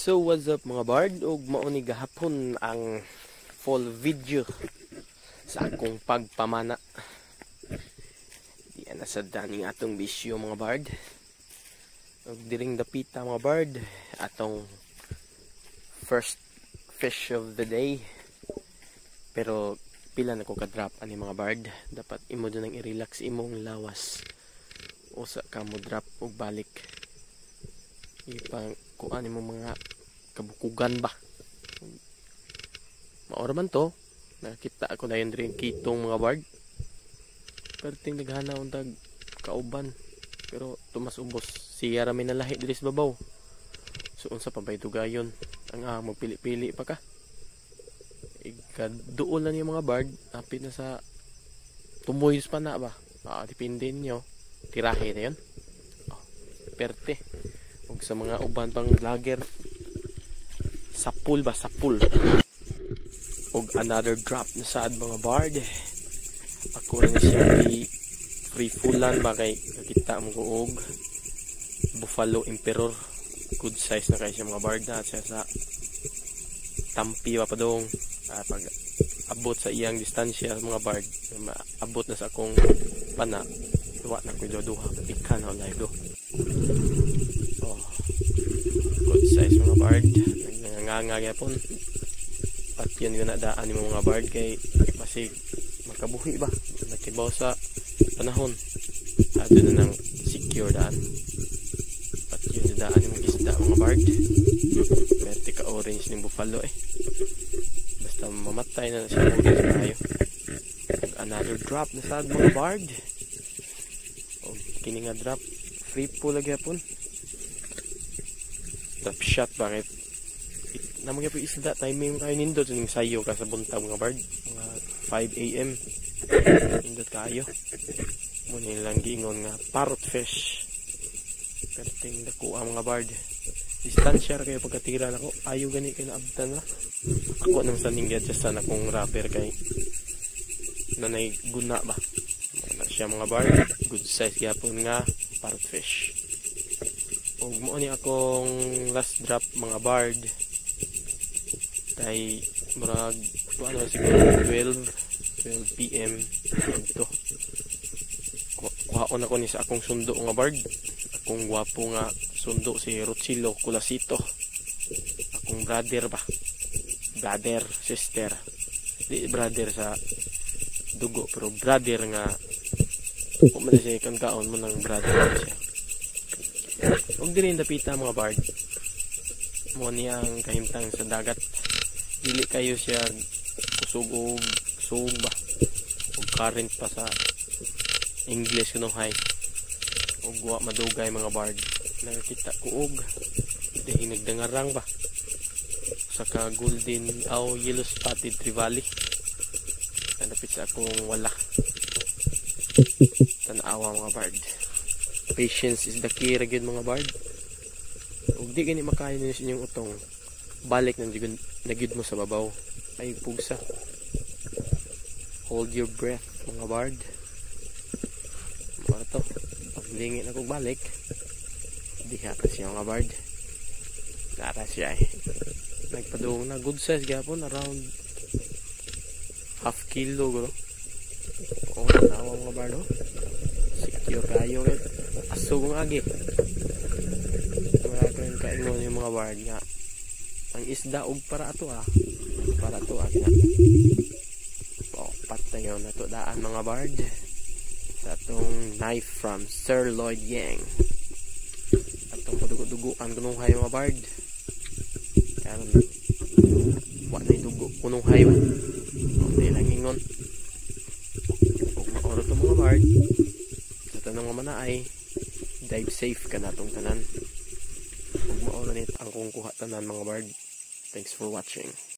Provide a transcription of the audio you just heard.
So what's up mga bard, ug mao ni gahapon ang full video sa akong pagpamana. Di na sa daning atong bisyo mga bard. Ug diring dapita mga bard atong first fish of the day. Pero pila na ko ka-drop ani mga bard. Dapat imo dunang i-relax imong lawas. Usa ka mo drop ug balik. Ipang kuan mo mga kabukugan ba. Maora man to. Nakita ako na yun rin kitong mga bard. Perting naghana untag kauban. Pero tumas ubos. Siya rami na lahi diri sa babaw. So unsa pa ba itugayon? Ang magpili-pili pa ka. Ikaduol na niyo mga bard. Apit na sa tumoyos pa na ba? Depende niyo. Tirahe na yun. Perte. Ug sa mga uban pang vlogger, sapul ba, sapul. Ug another drop na sad mga bard. Ako rin siya free fullan ba kay nakita mo ko og Buffalo Emperor. Good size na kay siya mga bard na siya sa tampi pa dong. Pag abot sa iyang distansya mga bard, abot na sa akong pana. Duwa na ko duha ikan na live do. Good size mga bard. Nanganganga pon. At yun yung nadaan ni mga bard kay masig makabuhi ba. Nakibaw sa panahon. At yun na nang secure daan. At yun yung daan yung isda mga bard. Pwede ka orange ng buffalo Basta mamatay na siya orange tayo. Another drop na sa mga bard. O kini nga drop. Free po lagi pon. Drop shot bakit namang yung isda timing kayo nindot yung sayo ka sa buntag mga bard mga 5 AM nindot kayo muna nilang giingon nga parrot fish perting dako ang mga bard distansya kayo pagkatira na ko ayaw gani kayo naabtan na ako nang saning gadgets na akong rapper kay nanay guna ba siya mga bard good size yapon nga parrot fish. Ug mo ni akong last drop mga bard kay murag ano siguro 12 PM ito. Kuhaon ako ni sa akong sundo nga bard. Akong gwapo nga sundo si Rochilo Culasito. Akong brother ba. Brother, sister. Di brother sa dugo pero brother nga kung man siya ikang kaon mo ng brother siya. Huwag din dapita mga bard. Mo niyang kahimtang sa dagat. Dili kayo siya kusog o sug ba. O current pa sa English kunuhay. O guwa madugay mga bard. Nakakita ko og dahil nagdangarang ba. Saka golden o yellow spotted trevally. Tanapit sa akong wala. Tanawa mga bard. Patience is the key ra gyud mga bard. Ug di gani makain ninyo inyong utong balik nang nagyud mo sa babaw ay pugsa. Hold your breath mga bard. Para to paglingi na kog balik diha pa siya mga bard. Nara siya nagpadung na good size gyapon around half kilo guro. O nawa mga bard secure kayo asugong agi. Maraming kaingon yung mga bard nga ang isda og para ato para to agi na. Patay yun na to daan mga bard sa atong knife from Sir Lloyd Yang. Atong padugo-duguan kunuhay mga bard karon wa na dugo kunuhay ba may lang ingon ug maoro to mga bard sa tanong mga ay dive safe ka na itong tanan. Huwag mauna nito ang kung kuha tanan mga bard. Thanks for watching.